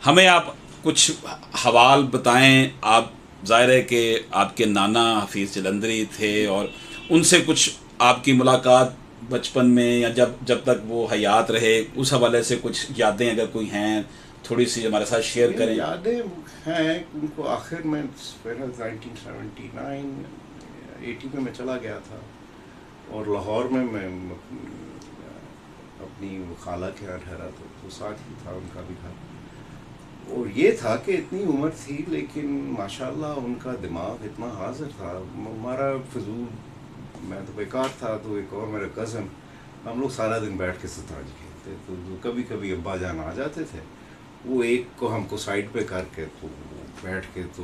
ہمیں آپ کچھ حوال بتائیں. آپ ظاہر ہے کہ آپ کے نانا حفیظ جلندری تھے اور ان سے کچھ آپ کی ملاقات بچپن میں یا جب تک وہ حیات رہے اس حوالے سے کچھ یادیں اگر کوئی ہیں تھوڑی سی ہمارے ساتھ شیئر میری کریں. یادیں ہیں ان کو. آخر میں 1979 80 میں چلا گیا تھا اور لاہور میں اپنی خالہ کے یہاں ٹھہرا تھا تو ساتھ ہی تھا ان کا بھی گھر. اور یہ تھا کہ اتنی عمر تھی لیکن ماشاءاللہ ان کا دماغ اتنا حاضر تھا. ہمارا فضول میں تو بیکار تھا تو ایک اور میرا کزن ہم لوگ سارا دن بیٹھ کے شطرنج کھیلتے. تو کبھی کبھی ابا جان آ جاتے تھے وہ ایک کو ہم کو سائڈ پہ کر کے تو بیٹھ کے تو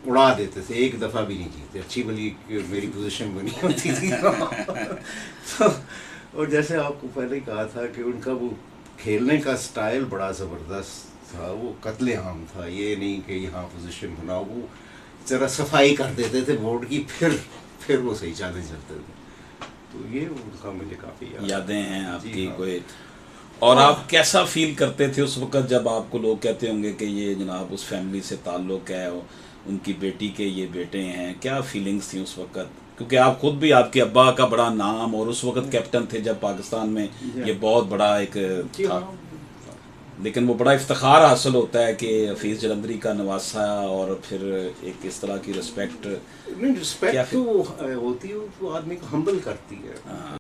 اڑا دیتے تھے. ایک دفعہ بھی نہیں جیتے. اچھی بلی میری پوزیشن بنی ہوتی تھی. اور جیسے آپ کو پہلے ہی کہا تھا کہ ان کا وہ کھیلنے کا سٹائل بڑا زبردست تھا. وہ قتل عام تھا. یہ نہیں کہ یہاں پوزیشن بنا, وہ ذرا صفائی کر دیتے تھے بورڈ کی پھر وہ صحیح چلتے تھے. تو یہ ان کا مجھے کافی یادیں ہیں آپ جی کی ہاں. کوئی؟ اور آپ کیسا فیل کرتے تھے اس وقت جب آپ کو لوگ کہتے ہوں گے کہ یہ جناب اس فیملی سے تعلق ہے, ان کی بیٹی کے یہ بیٹے ہیں؟ کیا فیلنگس تھیں اس وقت؟ کیونکہ آپ خود بھی, آپ کے ابا کا بڑا نام اور اس وقت کیپٹن تھے جب پاکستان میں یہ بہت بڑا ایک جی تھا. ہاں. لیکن وہ بڑا افتخار حاصل ہوتا ہے کہ حفیظ جلندری کا نواسا اور پھر ایک اس طرح کی رسپیکٹ. نہیں, کیا رسپیکٹ تو ہوتی ہے, وہ آدمی کو ہمبل کرتی ہے.